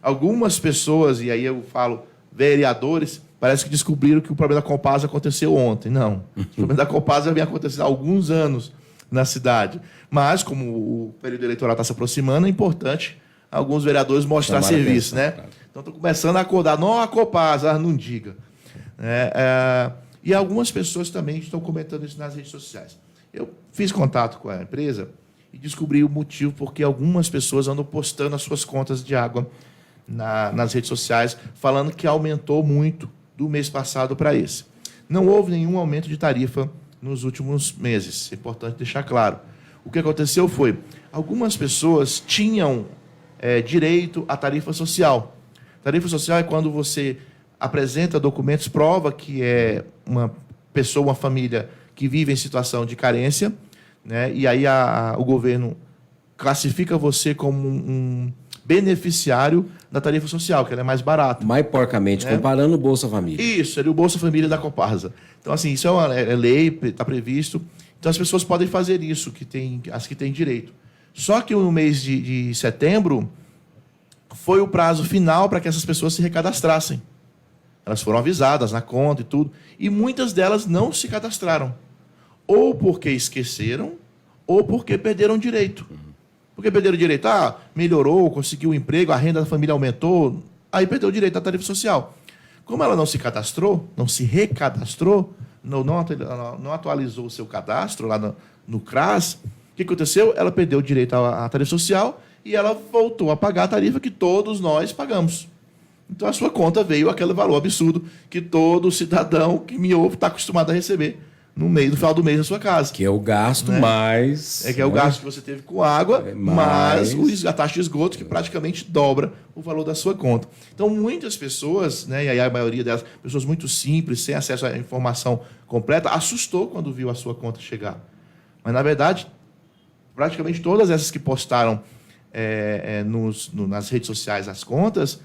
Algumas pessoas, e aí eu falo vereadores, parece que descobriram que o problema da Copasa aconteceu ontem. Não. O problema da Copasa vem acontecendo há alguns anos na cidade. Mas, como o período eleitoral está se aproximando, é importante alguns vereadores mostrar serviço, né? Claro. Então, estou começando a acordar. Não a Copasa, não diga. E algumas pessoas também estão comentando isso nas redes sociais. Eu fiz contato com a empresa e descobri o motivo porque algumas pessoas andam postando as suas contas de água nas redes sociais, falando que aumentou muito do mês passado para esse. Não houve nenhum aumento de tarifa nos últimos meses. É importante deixar claro. O que aconteceu foi, algumas pessoas tinham direito à tarifa social. Tarifa social é quando você apresenta documentos, prova que é uma pessoa, uma família que vive em situação de carência, né? E aí o governo classifica você como um beneficiário da tarifa social, que ela é mais barata. Mais porcamente, né? Comparando o Bolsa Família. Isso, seria o Bolsa Família da Copasa. Então, assim, isso é lei, está previsto. Então, as pessoas podem fazer isso, as que têm direito. Só que no mês de setembro foi o prazo final para que essas pessoas se recadastrassem. Elas foram avisadas na conta e tudo, e muitas delas não se cadastraram. Ou porque esqueceram, ou porque perderam direito. Porque perderam direito, melhorou, conseguiu um emprego, a renda da família aumentou, aí perdeu o direito à tarifa social. Como ela não se cadastrou, não se recadastrou, não atualizou o seu cadastro lá no CRAS, o que aconteceu? Ela perdeu o direito à tarifa social e ela voltou a pagar a tarifa que todos nós pagamos. Então, a sua conta veio aquele valor absurdo que todo cidadão que me ouve está acostumado a receber no final do mês na sua casa. Que é o gasto, né? Mais... que é o gasto que você teve com água, mais a taxa de esgoto, que praticamente dobra o valor da sua conta. Então, muitas pessoas, né, e aí a maioria delas, pessoas muito simples, sem acesso à informação completa, assustou quando viu a sua conta chegar. Mas, na verdade, praticamente todas essas que postaram nas redes sociais as contas,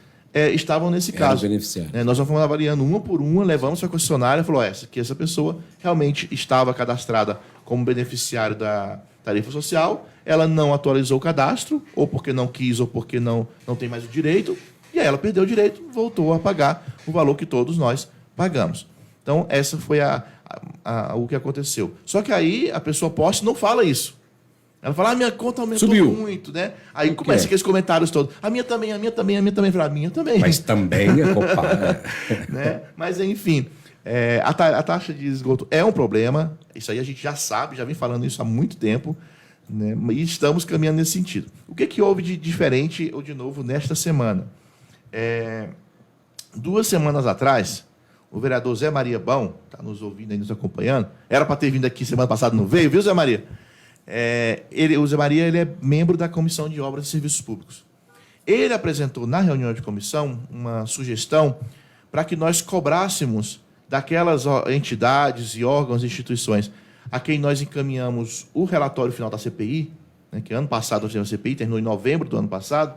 estavam nesse caso. Nós fomos avaliando uma por uma, levamos para a concessionária e falou que essa pessoa realmente estava cadastrada como beneficiário da tarifa social, ela não atualizou o cadastro, ou porque não quis, ou porque não tem mais o direito, e aí ela perdeu o direito, voltou a pagar o valor que todos nós pagamos. Então, essa foi o que aconteceu. Só que aí a pessoa posta e não fala isso. Ela fala, minha conta aumentou muito, né? Aí começa aqueles comentários todos. A minha também, a minha também, a minha também. Fala, a minha também. Mas também é culpada. Né? Mas, enfim, a taxa de esgoto é um problema. Isso aí a gente já sabe, já vem falando isso há muito tempo. Né? E estamos caminhando nesse sentido. O que houve de diferente ou de novo nesta semana? 2 semanas atrás, o vereador Zé Maria Bão, está nos ouvindo e nos acompanhando, era para ter vindo aqui semana passada, não veio, viu, Zé Maria? O Zé Maria ele é membro da Comissão de Obras e Serviços Públicos. Ele apresentou na reunião de comissão uma sugestão para que nós cobrássemos daquelas entidades e órgãos e instituições a quem nós encaminhamos o relatório final da CPI, né, que ano passado a CPI terminou em novembro do ano passado.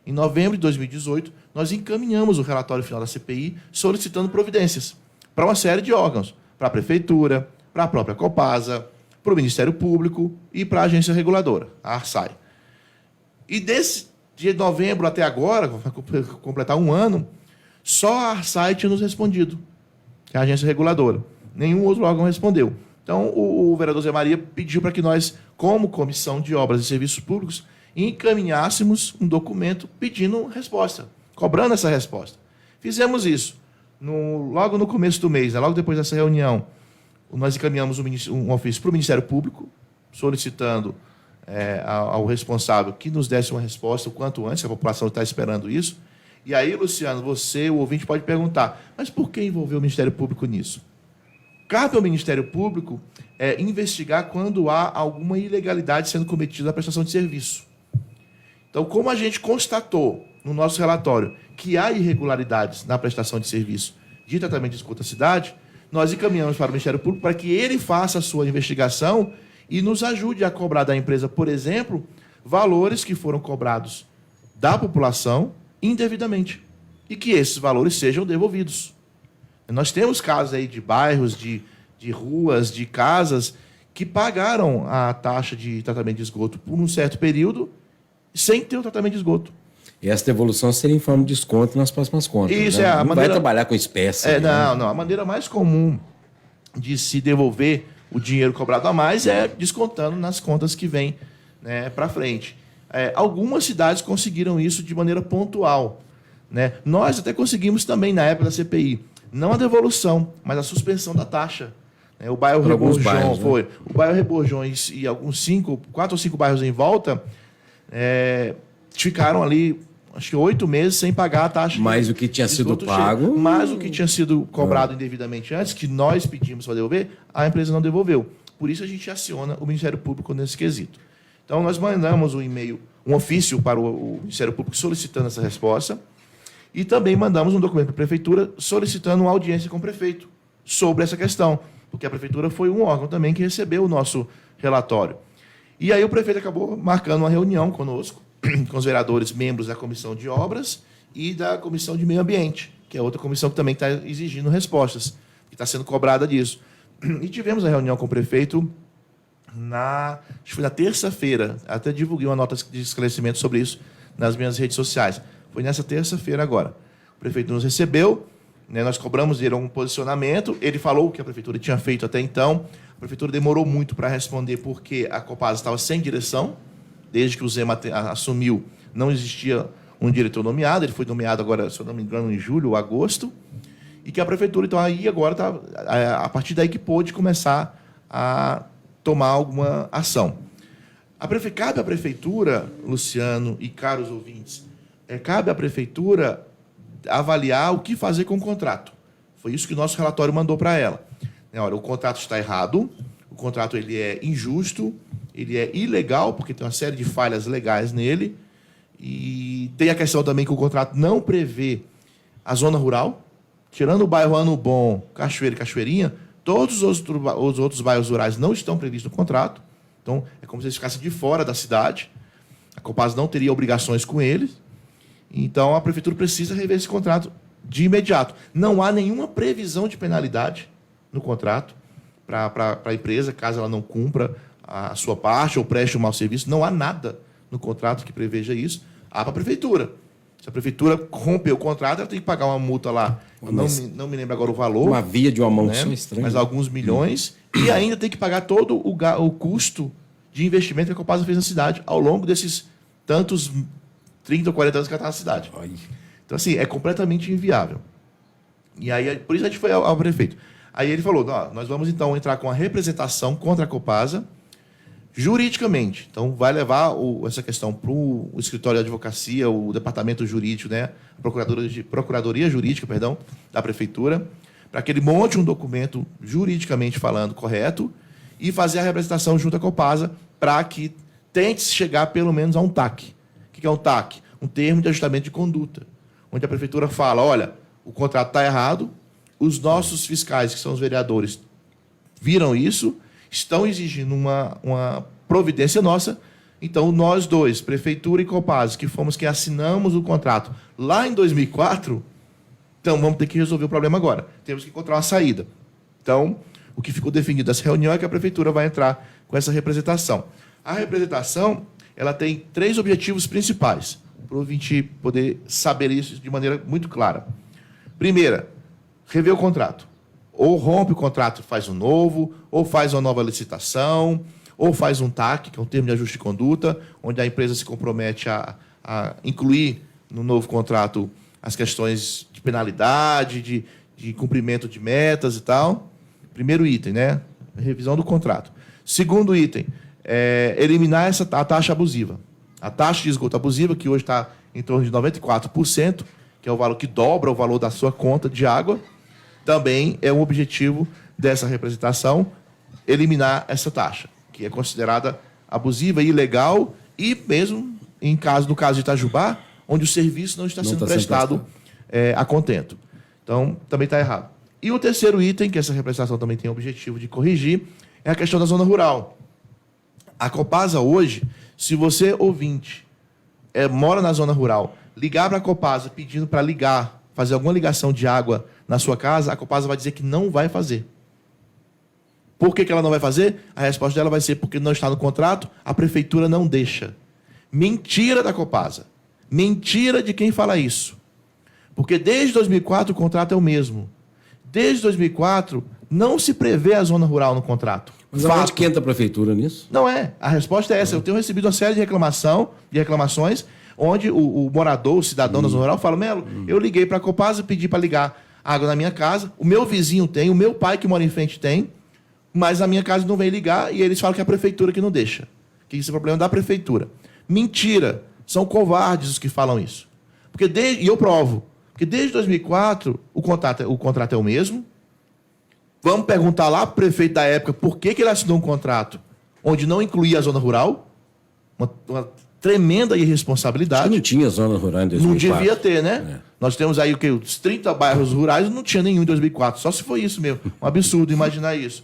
Em novembro de 2018, nós encaminhamos o relatório final da CPI solicitando providências para uma série de órgãos, para a Prefeitura, para a própria Copasa, para o Ministério Público e para a agência reguladora, a ARSAI. E de novembro até agora, vai completar 1 ano, só a ARSAI tinha nos respondido, que é a agência reguladora. Nenhum outro órgão respondeu. Então, o vereador Zé Maria pediu para que nós, como Comissão de Obras e Serviços Públicos, encaminhássemos um documento pedindo resposta, cobrando essa resposta. Fizemos isso. Logo no começo do mês, né, logo depois dessa reunião, nós encaminhamos um ofício para o Ministério Público, solicitando ao responsável que nos desse uma resposta o quanto antes, a população está esperando isso. E aí, Luciano, você, o ouvinte, pode perguntar, mas por que envolver o Ministério Público nisso? Cabe ao Ministério Público investigar quando há alguma ilegalidade sendo cometida na prestação de serviço. Então, como a gente constatou no nosso relatório que há irregularidades na prestação de serviço de tratamento de esgoto da cidade, nós encaminhamos para o Ministério Público para que ele faça a sua investigação e nos ajude a cobrar da empresa, por exemplo, valores que foram cobrados da população indevidamente e que esses valores sejam devolvidos. Nós temos casos aí de bairros, de ruas, de casas que pagaram a taxa de tratamento de esgoto por um certo período sem ter o tratamento de esgoto. E essa devolução seria em forma de desconto nas próximas contas. Isso né? é a Não maneira... vai trabalhar com espécie. Não. A maneira mais comum de se devolver o dinheiro cobrado a mais é descontando nas contas que vêm, né, para frente. Algumas cidades conseguiram isso de maneira pontual, né? Nós até conseguimos também na época da CPI, não a devolução, mas a suspensão da taxa. O bairro Reborjão foi. O bairro Reborjões e alguns 4 ou 5 bairros em volta ficaram ali, acho que 8 meses sem pagar a taxa. Mas o que tinha sido pago. Mas o que tinha sido cobrado indevidamente antes, que nós pedimos para devolver, a empresa não devolveu. Por isso a gente aciona o Ministério Público nesse quesito. Então, nós mandamos um e-mail, um ofício para o Ministério Público solicitando essa resposta e também mandamos um documento para a Prefeitura solicitando uma audiência com o prefeito sobre essa questão, porque a Prefeitura foi um órgão também que recebeu o nosso relatório. E aí o prefeito acabou marcando uma reunião conosco, com os vereadores membros da Comissão de Obras e da Comissão de Meio Ambiente, que é outra comissão que também está exigindo respostas, que está sendo cobrada disso. E tivemos a reunião com o prefeito acho que foi na terça-feira, até divulguei uma nota de esclarecimento sobre isso nas minhas redes sociais. Foi nessa terça-feira agora. O prefeito nos recebeu, né, nós cobramos dele um posicionamento, ele falou o que a prefeitura tinha feito até então. A prefeitura demorou muito para responder porque a Copasa estava sem direção, desde que o Zema assumiu, não existia um diretor nomeado, ele foi nomeado agora, se eu não me engano, em julho ou agosto, e que a prefeitura, então, aí agora está, a partir daí que pôde começar a tomar alguma ação. Cabe à Prefeitura, Luciano e caros ouvintes, cabe à Prefeitura avaliar o que fazer com o contrato. Foi isso que o nosso relatório mandou para ela. Olha, o contrato está errado, o contrato ele é injusto, ele é ilegal, porque tem uma série de falhas legais nele, e tem a questão também que o contrato não prevê a zona rural, tirando o bairro Ano Bom, Cachoeira e Cachoeirinha, todos os outros bairros rurais não estão previstos no contrato. Então, é como se eles ficassem de fora da cidade. A Copasa não teria obrigações com eles. Então, a Prefeitura precisa rever esse contrato de imediato. Não há nenhuma previsão de penalidade no contrato para a empresa, caso ela não cumpra a sua parte ou preste um mau serviço. Não há nada no contrato que preveja isso. Há para a Prefeitura. Se a Prefeitura romper o contrato, ela tem que pagar uma multa lá. Não me lembro agora o valor. Uma via de uma mão, né? Só estranho. Mas alguns milhões. E ainda tem que pagar todo o custo de investimento que a Copasa fez na cidade ao longo desses tantos 30 ou 40 anos que ela está na cidade. Ai. Então, assim, é completamente inviável. E aí, por isso a gente foi ao prefeito. Aí ele falou, nós vamos então entrar com a representação contra a Copasa juridicamente. Então, vai levar essa questão para o escritório de advocacia, o departamento jurídico, né? Procuradoria Jurídica, perdão, da Prefeitura, para que ele monte um documento juridicamente falando correto e fazer a representação junto à Copasa para que tente chegar pelo menos a um TAC. O que é um TAC? Um termo de ajustamento de conduta, onde a Prefeitura fala, olha, o contrato está errado, os nossos fiscais, que são os vereadores, viram isso, estão exigindo uma providência nossa. Então, nós dois, Prefeitura e Copasa, que fomos quem assinamos o contrato lá em 2004, então vamos ter que resolver o problema agora. Temos que encontrar uma saída. Então, o que ficou definido nessa reunião é que a Prefeitura vai entrar com essa representação. A representação, ela tem 3 objetivos principais, para o ouvinte poder saber isso de maneira muito clara. Primeira, rever o contrato. Ou rompe o contrato, faz um novo, ou faz uma nova licitação, ou faz um TAC, que é um termo de ajuste de conduta, onde a empresa se compromete a incluir no novo contrato as questões de penalidade, de cumprimento de metas e tal. Primeiro item, né? Revisão do contrato. Segundo item, eliminar a taxa abusiva. A taxa de esgoto abusiva, que hoje está em torno de 94%, que é o valor que dobra o valor da sua conta de água, também é um objetivo dessa representação, eliminar essa taxa, que é considerada abusiva e ilegal, e mesmo no caso de Itajubá, onde o serviço não está sendo prestado a contento. Então, também está errado. E o terceiro item, que essa representação também tem o objetivo de corrigir, é a questão da zona rural. A Copasa hoje, se você, ouvinte, mora na zona rural, ligar para a Copasa pedindo para fazer alguma ligação de água na sua casa, a Copasa vai dizer que não vai fazer. Por que ela não vai fazer? A resposta dela vai ser porque não está no contrato, a Prefeitura não deixa. Mentira da Copasa. Mentira de quem fala isso. Porque desde 2004 o contrato é o mesmo. Desde 2004 não se prevê a zona rural no contrato. Mas aonde que entra a prefeitura nisso? Não é. A resposta é essa. Eu tenho recebido uma série de reclamações, onde o morador, o cidadão da zona rural fala: Melo, eu liguei para a Copasa e pedi para ligar água na minha casa, o meu vizinho tem, o meu pai que mora em frente tem, mas a minha casa não vem ligar e eles falam que é a prefeitura que não deixa. Que isso é problema da prefeitura. Mentira. São covardes os que falam isso. E eu provo. Porque desde 2004 o contrato é o mesmo. Vamos perguntar lá para o prefeito da época por que ele assinou um contrato onde não incluía a zona rural. Uma tremenda irresponsabilidade. Não tinha zona rural em 2004. Não devia ter, né? Nós temos aí os 30 bairros rurais, não tinha nenhum em 2004. Só se foi isso mesmo. Um absurdo imaginar isso.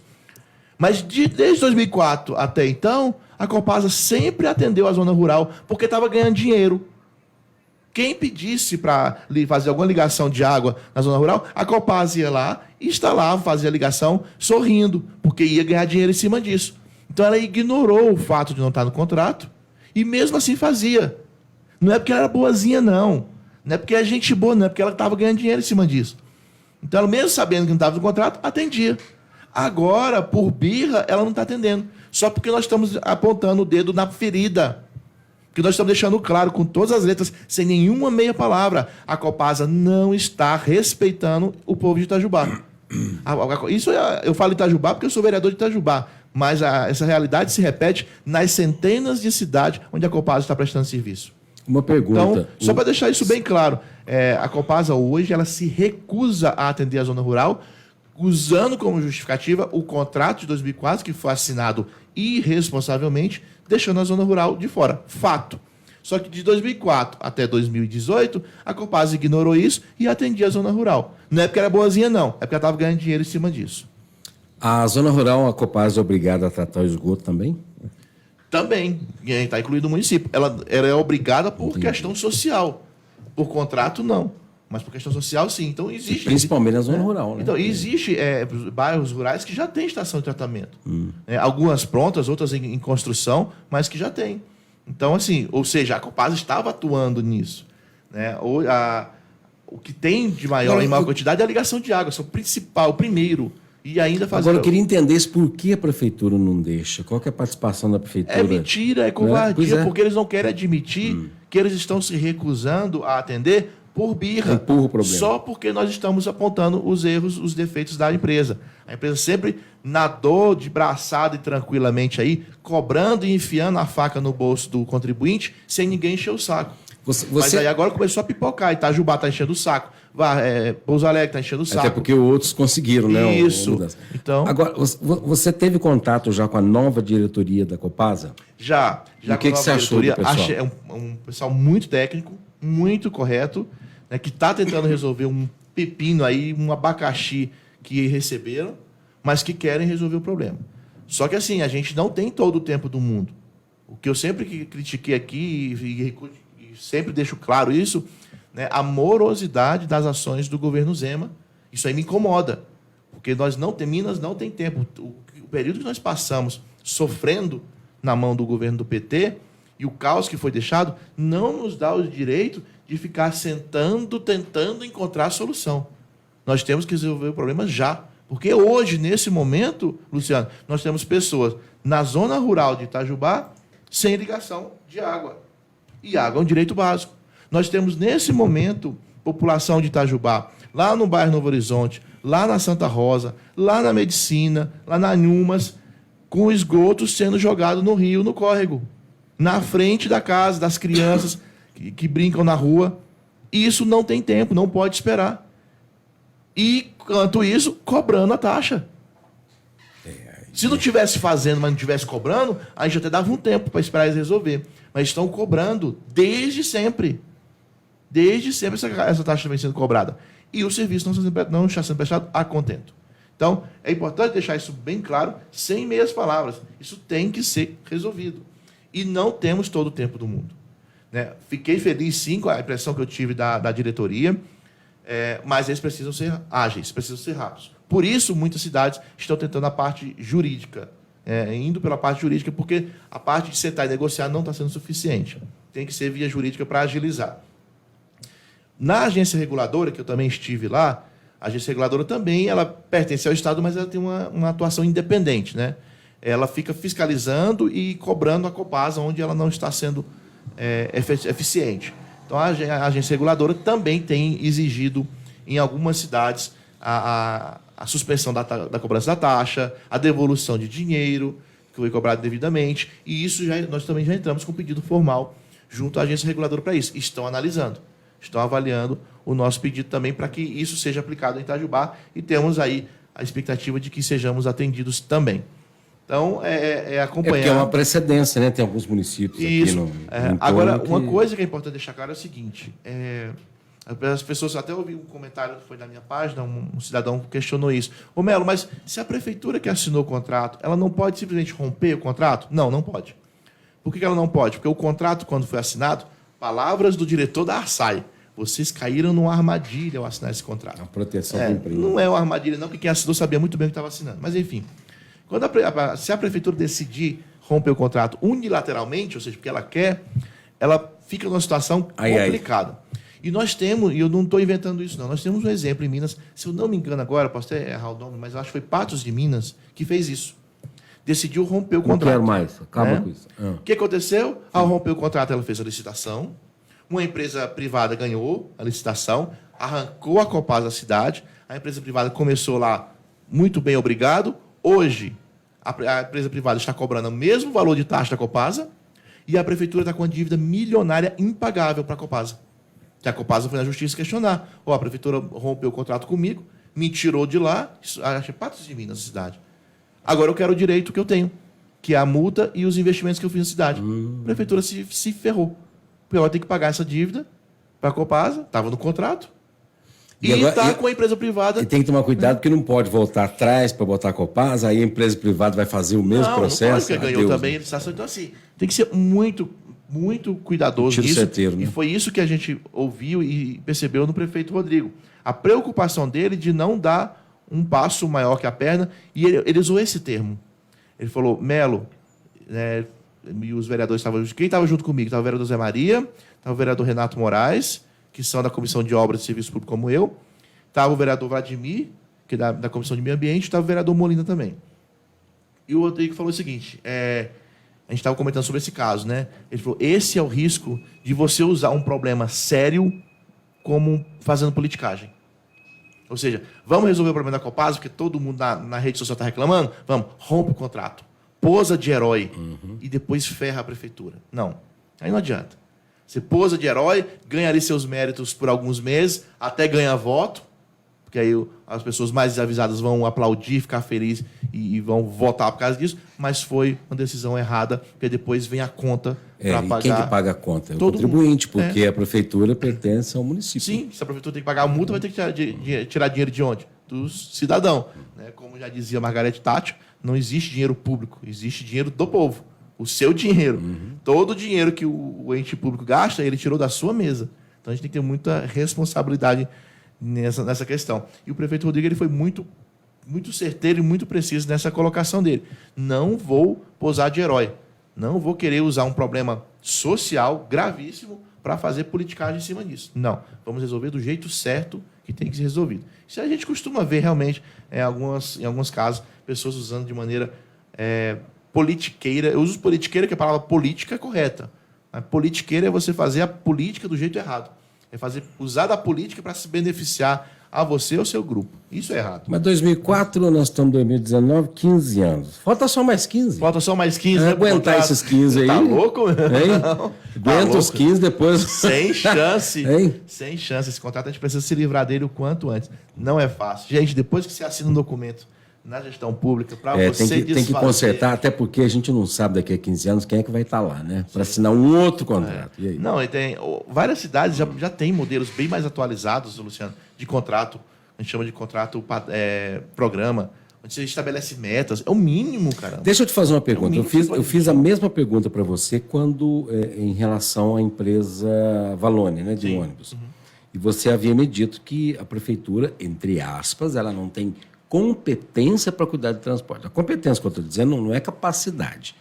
Mas desde 2004 até então, a Copasa sempre atendeu a zona rural porque estava ganhando dinheiro. Quem pedisse para fazer alguma ligação de água na zona rural, a Copasa ia lá, instalava, fazia a ligação sorrindo, porque ia ganhar dinheiro em cima disso. Então ela ignorou o fato de não estar no contrato e mesmo assim fazia. Não é porque ela era boazinha, não. Não é porque é gente boa, não. É porque ela estava ganhando dinheiro em cima disso. Então ela, mesmo sabendo que não estava no contrato, atendia. Agora, por birra, ela não está atendendo. Só porque nós estamos apontando o dedo na ferida. Porque nós estamos deixando claro, com todas as letras, sem nenhuma meia palavra, a Copasa não está respeitando o povo de Itajubá. Isso eu falo Itajubá porque eu sou vereador de Itajubá. Mas essa realidade se repete nas centenas de cidades onde a Copasa está prestando serviço. Uma pergunta. Então, só para deixar isso bem claro, a Copasa hoje ela se recusa a atender a zona rural, usando como justificativa o contrato de 2004, que foi assinado irresponsavelmente, deixando a zona rural de fora. Fato. Só que de 2004 até 2018, a Copasa ignorou isso e atendia a zona rural. Não é porque era boazinha, não. É porque ela estava ganhando dinheiro em cima disso. A zona rural, a Copasa é obrigada a tratar o esgoto também? Também. Está incluído o município. Ela é obrigada por questão social. Por contrato, não. Mas por questão social, sim. Então existe. Principalmente na zona rural, né? Então, existe bairros rurais que já têm estação de tratamento. Algumas prontas, outras em construção, mas que já têm. Então, assim, ou seja, a Copasa estava atuando nisso. Né? O que tem de maior em maior quantidade é a ligação de água. Isso é o principal, o primeiro. E ainda fazer... Agora, eu queria entender por que a prefeitura não deixa. Qual que é a participação da prefeitura? É mentira, é covardia, É. porque eles não querem admitir que eles estão se recusando a atender por birra. Empurra o problema. Só porque nós estamos apontando os erros, os defeitos da empresa. A empresa sempre nadou de braçada e tranquilamente aí, cobrando e enfiando a faca no bolso do contribuinte, sem ninguém encher o saco. Mas aí agora começou a pipocar. Itajubá está enchendo o saco. Pouso Alegre está enchendo o saco. Até porque outros conseguiram, né? Isso. Então... Agora, você teve contato já com a nova diretoria da Copasa? Já. E o que você achou do pessoal? É um pessoal muito técnico, muito correto, né, que está tentando resolver um pepino aí, um abacaxi que receberam, mas que querem resolver o problema. Só que assim, a gente não tem todo o tempo do mundo. O que eu sempre critiquei aqui e sempre deixo claro isso, né, a morosidade das ações do governo Zema, isso aí me incomoda, porque Minas não tem tempo. O período que nós passamos sofrendo na mão do governo do PT e o caos que foi deixado não nos dá o direito de ficar sentando, tentando encontrar a solução. Nós temos que resolver o problema já. Porque hoje, nesse momento, Luciano, nós temos pessoas na zona rural de Itajubá sem ligação de água. E água é um direito básico. Nós temos, nesse momento, população de Itajubá, lá no bairro Novo Horizonte, lá na Santa Rosa, lá na Medicina, lá na Nhumas, com esgoto sendo jogado no rio, no córrego, na frente da casa, das crianças que brincam na rua. E isso não tem tempo, não pode esperar. E, enquanto isso, cobrando a taxa. Se não estivesse fazendo, mas não estivesse cobrando, a gente até dava um tempo para esperar eles resolver. Mas estão cobrando desde sempre. Desde sempre essa taxa vem sendo cobrada. E o serviço não está sendo prestado a contento. Então, é importante deixar isso bem claro, sem meias palavras. Isso tem que ser resolvido. E não temos todo o tempo do mundo. Né? Fiquei feliz, sim, com a impressão que eu tive da diretoria, mas eles precisam ser ágeis, precisam ser rápidos. Por isso, muitas cidades estão tentando a parte jurídica. indo pela parte jurídica, porque a parte de sentar e negociar não está sendo suficiente. Tem que ser via jurídica para agilizar. Na agência reguladora, que eu também estive lá, a agência reguladora também ela pertence ao Estado, mas ela tem uma atuação independente, né? Ela fica fiscalizando e cobrando a Copasa onde ela não está sendo eficiente. Então, a agência reguladora também tem exigido, em algumas cidades, a suspensão da cobrança da taxa, a devolução de dinheiro que foi cobrado devidamente, e isso nós também já entramos com pedido formal junto à agência reguladora para isso. Estão analisando, estão avaliando o nosso pedido também para que isso seja aplicado em Itajubá e temos aí a expectativa de que sejamos atendidos também. Então, acompanhar... porque é uma precedência, né? Tem alguns municípios isso. aqui no Agora, uma coisa que é importante deixar claro é o seguinte, as pessoas, até ouvi um comentário que foi na minha página, um cidadão questionou isso. Ô Melo, mas se a prefeitura que assinou o contrato, ela não pode simplesmente romper o contrato? Não, não pode. Por que ela não pode? Porque o contrato, quando foi assinado, palavras do diretor da Arsai, vocês caíram numa armadilha ao assinar esse contrato. A proteção da empresa. Não é uma armadilha, não, porque quem assinou sabia muito bem o que estava assinando. Mas, enfim, se a prefeitura decidir romper o contrato unilateralmente, ou seja, porque ela quer, ela fica numa situação complicada. E nós temos, e eu não estou inventando isso, não, nós temos um exemplo em Minas, se eu não me engano agora, posso até errar o nome, mas eu acho que foi Patos de Minas que fez isso. Decidiu romper o contrato. Não quero mais, acaba com isso. O que aconteceu? Ao romper o contrato, ela fez a licitação, uma empresa privada ganhou a licitação, arrancou a Copasa da cidade, a empresa privada começou lá, muito bem, obrigado. Hoje, a empresa privada está cobrando o mesmo valor de taxa da Copasa e a prefeitura está com uma dívida milionária impagável para a Copasa. Que a Copasa foi na justiça questionar. A prefeitura rompeu o contrato comigo, me tirou de lá, acho que é Patos de Minas, a cidade. Agora eu quero o direito que eu tenho, que é a multa e os investimentos que eu fiz na cidade. A prefeitura se ferrou. Porque ela tem que pagar essa dívida para a Copasa, estava no contrato, e está com a empresa privada. E tem que tomar cuidado, porque não pode voltar atrás para botar a Copasa, aí a empresa privada vai fazer o mesmo processo. Não pode, porque ganhou também a licitação. Então, assim, tem que ser muito cuidadoso nisso. Certeiro, né? E foi isso que a gente ouviu e percebeu no prefeito Rodrigo. A preocupação dele de não dar um passo maior que a perna, e ele usou esse termo. Ele falou, Melo, né, e os vereadores estavam... Quem estava junto comigo? Estava o vereador Zé Maria, estava o vereador Renato Moraes, que são da Comissão de Obras e Serviços Públicos como eu, estava o vereador Vladimir, que é da Comissão de Meio Ambiente, estava o vereador Molina também. E o Rodrigo falou o seguinte, a gente estava comentando sobre esse caso, né? Ele falou, esse é o risco de você usar um problema sério como fazendo politicagem. Ou seja, vamos resolver o problema da Copasa, porque todo mundo na rede social está reclamando? Vamos, rompe o contrato, posa de herói e depois ferra a prefeitura. Não, aí não adianta. Você posa de herói, ganha ali seus méritos por alguns meses, até ganha voto, porque aí as pessoas mais desavisadas vão aplaudir, ficar felizes e vão votar por causa disso, mas foi uma decisão errada, porque depois vem a conta para pagar. E quem que paga a conta? É o Todo contribuinte, porque a prefeitura pertence ao município. Sim, se a prefeitura tem que pagar a multa, vai ter que tirar dinheiro de onde? Do cidadão. Né? Como já dizia Margarete Thatcher, não existe dinheiro público, existe dinheiro do povo. O seu dinheiro. Todo o dinheiro que o ente público gasta, ele tirou da sua mesa. Então a gente tem que ter muita responsabilidade nessa questão. E o prefeito Rodrigo ele foi muito certeiro e muito preciso nessa colocação dele. Não vou posar de herói. Não vou querer usar um problema social gravíssimo para fazer politicagem em cima disso. Não. Vamos resolver do jeito certo que tem que ser resolvido. Isso a gente costuma ver realmente em alguns casos, pessoas usando de maneira politiqueira. Eu uso politiqueira, que a palavra política é correta. A politiqueira é você fazer a política do jeito errado. É usar da política para se beneficiar a você ou ao seu grupo. Isso é errado. Mas 2004, nós estamos em 2019, 15 anos. Falta só mais 15. Falta só mais 15. Né, aguentar esses 15 aí. Tá louco? Aguenta os 15 depois. Sem chance. Hein? Sem chance. Esse contrato a gente precisa se livrar dele o quanto antes. Não é fácil. Gente, depois que você assina um documento na gestão pública, para você desfazer... Tem que consertar, até porque a gente não sabe daqui a 15 anos quem é que vai estar lá, né? Para assinar um outro contrato. E aí? Não, e tem várias cidades já têm modelos bem mais atualizados, Luciano, de contrato. A gente chama de contrato programa, onde você estabelece metas. É o mínimo, cara. Deixa eu te fazer uma pergunta. Eu fiz a mesma pergunta para você quando em relação à empresa Valone, né, de ônibus. E você havia me dito que a prefeitura, entre aspas, ela não tem competência para cuidar de transporte. A competência que eu estou dizendo não é capacidade.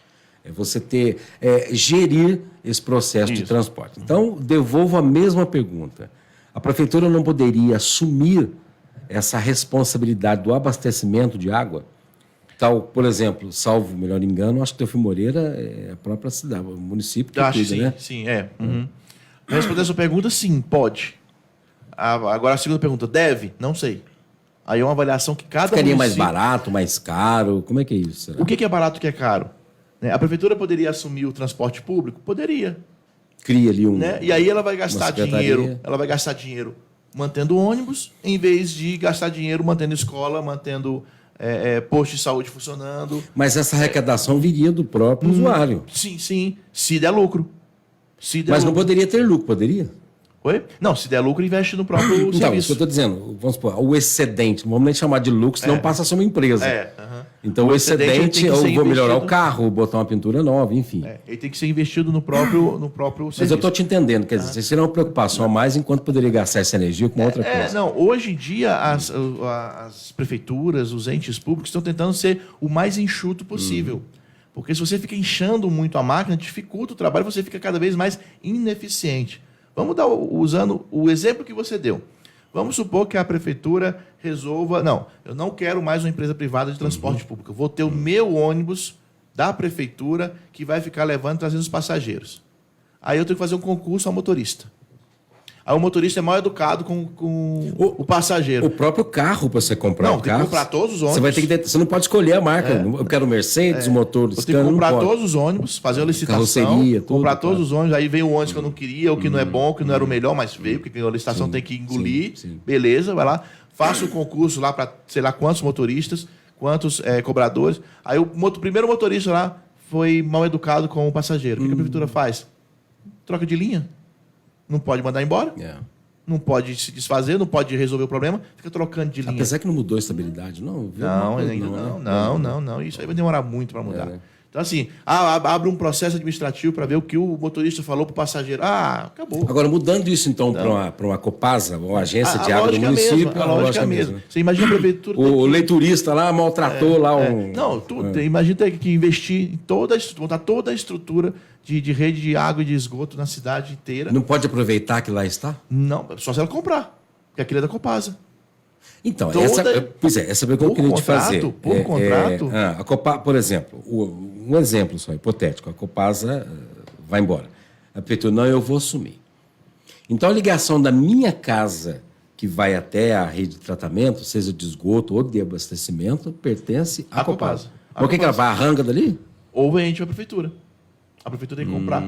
É você gerir esse processo de transporte. Então, devolvo a mesma pergunta. A prefeitura não poderia assumir essa responsabilidade do abastecimento de água? Tal, por exemplo, salvo melhor engano, acho que Teofilo Moreira é a própria cidade, o município que cuida, sim, né? Sim, é. Respondendo a sua pergunta, sim, pode. Agora a segunda pergunta, deve? Não sei. Aí é uma avaliação que cada Ficaria mais município... barato, mais caro? Como é que é isso? Será? O que é barato e o que é caro? Né? A prefeitura poderia assumir o transporte público? Poderia. Cria ali Né? E aí ela vai gastar secretaria. dinheiro mantendo ônibus, em vez de gastar dinheiro mantendo escola, mantendo posto de saúde funcionando. Mas essa arrecadação viria do próprio usuário. Sim, se der lucro. Mas não poderia ter lucro, poderia? Oi? Não, se der lucro, investe no próprio Então, isso serviço. que eu estou dizendo, vamos supor, o excedente, não vamos nem chamar de lucro, senão passa a ser uma empresa. Então, o excedente, eu vou melhorar o carro, botar uma pintura nova, enfim. Ele tem que ser investido no próprio serviço. Mas eu estou te entendendo, quer dizer, seria uma preocupação a mais enquanto poderia gastar essa energia com outra coisa. Não, hoje em dia as prefeituras, os entes públicos estão tentando ser o mais enxuto possível. Porque se você fica inchando muito a máquina, dificulta o trabalho, você fica cada vez mais ineficiente. Vamos usando o exemplo que você deu. Vamos supor que a prefeitura resolva... Não, eu não quero mais uma empresa privada de transporte público. Eu vou ter o meu ônibus da prefeitura que vai ficar levando e trazendo os passageiros. Aí eu tenho que fazer um concurso ao motorista. Aí o motorista é mal educado com o passageiro. O próprio carro para você comprar. Não, tem que comprar todos os ônibus. Você vai ter que você não pode escolher a marca. Eu quero Mercedes, o motor do Você tem que comprar todos os ônibus, fazer uma licitação, carroceria, tudo, comprar todos os ônibus. Aí veio o ônibus que eu não queria, o que não é bom, o que não era o melhor, mas veio, porque a licitação tem que engolir. Sim. Beleza, vai lá. Faça o concurso lá para sei lá quantos motoristas, quantos cobradores. Aí o primeiro motorista lá foi mal educado com o passageiro. O que a prefeitura faz? Troca de linha. Não pode mandar embora. Não pode se desfazer, não pode resolver o problema, fica trocando de linha. Apesar que não mudou a estabilidade, não? Não. Isso aí vai demorar muito para mudar. Então, assim, abre um processo administrativo para ver o que o motorista falou para o passageiro. Acabou. Agora, mudando isso, então, para uma Copasa, uma agência de água do município... A lógica é a mesma. Você imagina a prefeitura... O leiturista lá maltratou lá um... Não, imagina ter que investir em montar toda a estrutura de rede de água e de esgoto na cidade inteira. Não pode aproveitar que lá está? Não, só se ela comprar. Porque aquilo é da Copasa. Então, essa pergunta que eu queria te fazer. Por contrato? A Copasa, por exemplo, um exemplo só, hipotético, a Copasa vai embora. A prefeitura, não, eu vou assumir. Então, a ligação da minha casa, que vai até a rede de tratamento, seja de esgoto ou de abastecimento, pertence à Copasa. Por que ela vai? Arranca dali? Ou vende para a prefeitura. A prefeitura tem que comprar.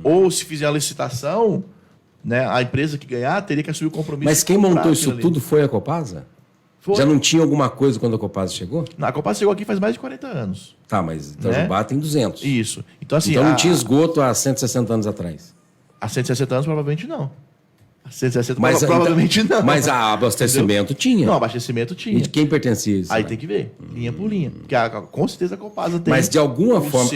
Ou, se fizer a licitação... Né? A empresa que ganhar teria que assumir o compromisso. Mas quem montou isso tudo foi a Copasa? Foi. Já não tinha alguma coisa quando a Copasa chegou? Não, a Copasa chegou aqui faz mais de 40 anos. Tá, mas Itajubá tem 200. Isso. Então, assim, não tinha esgoto há 160 anos atrás? Há 160 anos, provavelmente não. Há 160 provavelmente não. Mas abastecimento tinha? Não, abastecimento tinha. E de quem pertencia isso? Aí tem que ver, linha por linha. Porque com certeza a Copasa tem. Mas de alguma forma,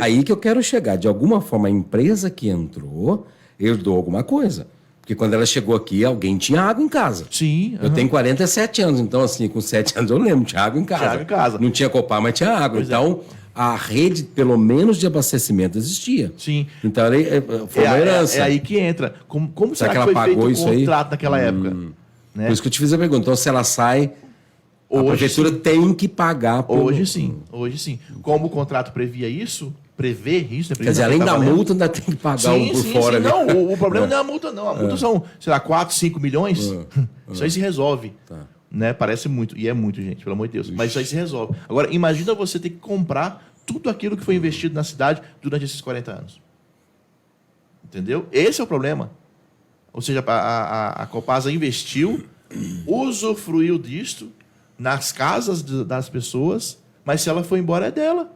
aí que eu quero chegar. De alguma forma, a empresa que entrou herdou alguma coisa. Porque quando ela chegou aqui, alguém tinha água em casa. Sim. Eu tenho 47 anos, então assim, com 7 anos eu lembro, tinha água em casa. Tinha água em casa. Não tinha Copar, mas tinha água. Então, a rede, pelo menos de abastecimento, existia. Sim. Então, foi uma herança. É aí que entra. Como será que ela foi pagou feito isso o contrato aí? naquela época? Né? Por isso que eu te fiz a pergunta. Então, se ela sai, a prefeitura tem que pagar. Hoje sim. Como o contrato prevê isso... Quer dizer, além da multa, ainda tem que pagar por fora. Sim. Não, o problema não é a multa, não. A multa são, sei lá, 4, 5 milhões. Isso aí se resolve. Tá. Né? Parece muito. E é muito, gente, pelo amor de Deus. Mas isso aí se resolve. Agora, imagina você ter que comprar tudo aquilo que foi investido na cidade durante esses 40 anos. Entendeu? Esse é o problema. Ou seja, a Copasa investiu, usufruiu disto nas casas das pessoas, mas se ela for embora é dela.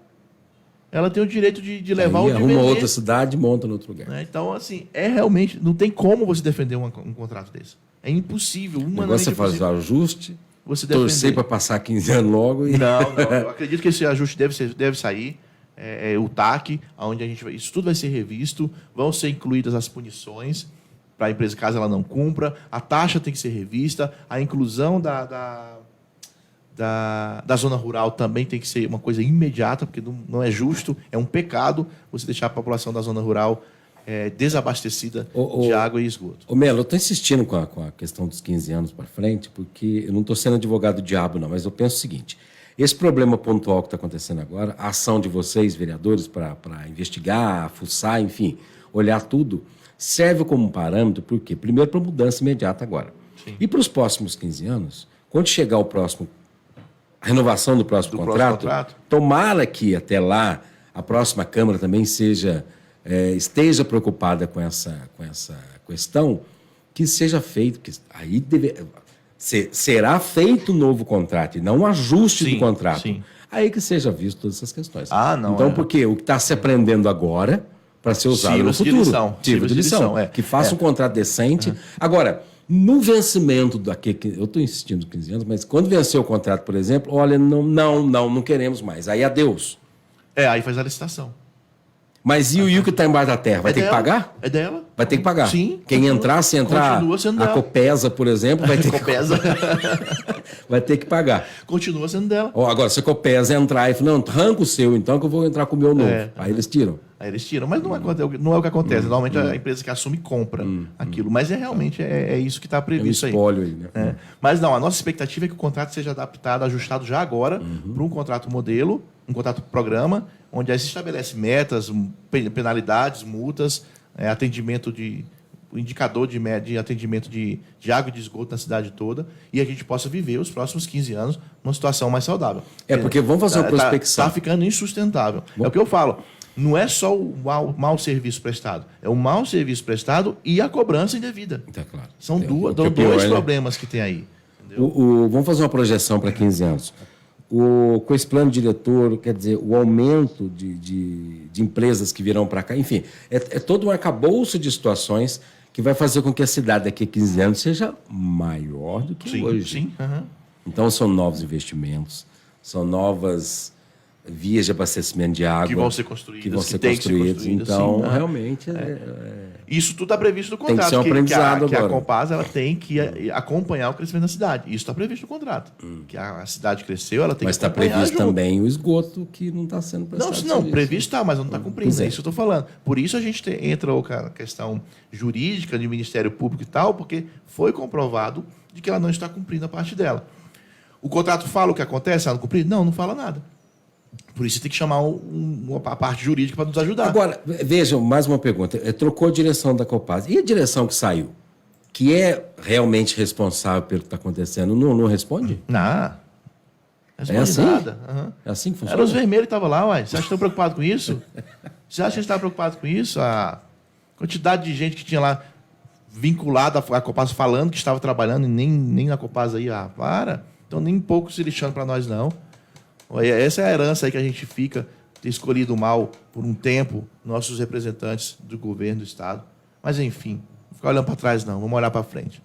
Ela tem o direito de levar o de arruma vender. outra cidade e monta no outro lugar. Né? Então, assim, realmente... Não tem como você defender um contrato desse. É impossível. Você faz o ajuste, você torcer para passar 15 anos logo e... Não. Eu acredito que esse ajuste deve sair. O TAC, onde isso tudo vai ser revisto. Vão ser incluídas as punições para a empresa, caso ela não cumpra. A taxa tem que ser revista. A inclusão da zona rural também tem que ser uma coisa imediata, porque não é justo, é um pecado você deixar a população da zona rural desabastecida de água e esgoto. Ô Melo, eu estou insistindo com a questão dos 15 anos para frente, porque eu não estou sendo advogado do diabo, não, mas eu penso o seguinte: esse problema pontual que está acontecendo agora, a ação de vocês, vereadores, para investigar, fuçar, enfim, olhar tudo, serve como um parâmetro, por quê? Primeiro, para mudança imediata agora. Sim. E para os próximos 15 anos, quando chegar a renovação do próximo contrato, tomara que até lá a próxima Câmara também esteja preocupada com essa questão, que seja feito, que aí será feito um novo contrato e não um ajuste do contrato. Sim. Aí que seja visto todas essas questões. Então, porque o que está se aprendendo agora para ser usado no futuro. Sirva de lição. Que faça um contrato decente. Agora, no vencimento eu estou insistindo 15 anos, mas quando vencer o contrato, por exemplo, olha, não queremos mais. Aí adeus. Aí faz a licitação. Mas e o que está embaixo da terra? Vai ter que pagar? É dela. Vai ter que pagar. Sim. Se entrar a Copesa, por exemplo, vai ter vai ter que pagar. Continua sendo dela. Agora, se a Copesa entrar e falar, não, arranca o seu, então, que eu vou entrar com o meu novo. Aí eles tiram. Mas não é o que acontece. Normalmente a empresa que assume compra aquilo. Mas realmente isso que está previsto aí. É um espólio aí, né? Mas não, a nossa expectativa é que o contrato seja adaptado, ajustado já agora para um contrato modelo, um contrato programa, onde aí se estabelece metas, penalidades, multas, o indicador de atendimento de água e de esgoto na cidade toda, e a gente possa viver os próximos 15 anos numa situação mais saudável. Porque vamos fazer uma prospecção. Está ficando insustentável. É o que eu falo. Não é só o mau serviço prestado, é o mau serviço prestado e a cobrança indevida. Claro. São dois problemas que tem aí. Vamos fazer uma projeção para 15 anos. Com esse plano diretor, quer dizer, o aumento de empresas que virão para cá, enfim, é todo um arcabouço de situações que vai fazer com que a cidade daqui a 15 anos seja maior do que hoje. Sim. Então, são novos investimentos, são novas vias de abastecimento de água que vão ser construídas. Então, realmente... Isso tudo está previsto no contrato. Tem que ser um aprendizado que agora. a Copasa ela tem que acompanhar o crescimento da cidade. Isso está previsto no contrato. Que a cidade cresceu, ela tem que acompanhar. Mas está previsto também o esgoto que não está sendo prestado. Não, previsto está, mas não está cumprindo. É isso que eu estou falando. Por isso a gente entra a questão jurídica do Ministério Público e tal, porque foi comprovado de que ela não está cumprindo a parte dela. O contrato fala o que acontece, ela não cumprir? Não fala nada. Por isso tem que chamar a parte jurídica para nos ajudar. Agora, vejam, mais uma pergunta. Trocou a direção da Copasa. E a direção que saiu? Que é realmente responsável pelo que está acontecendo, não responde? Não. É assim? Nada. É assim que funciona? Era os vermelhos que estavam lá, uai. Você acha que estão preocupados com isso? Você acha que estão preocupados com isso? A quantidade de gente que tinha lá vinculada à Copasa falando que estava trabalhando e nem na Copasa aí. Para. Então nem pouco se lixando para nós, não. Essa é a herança aí que a gente fica, ter escolhido mal por um tempo nossos representantes do governo do Estado. Mas, enfim, não ficar olhando para trás, não. Vamos olhar para frente.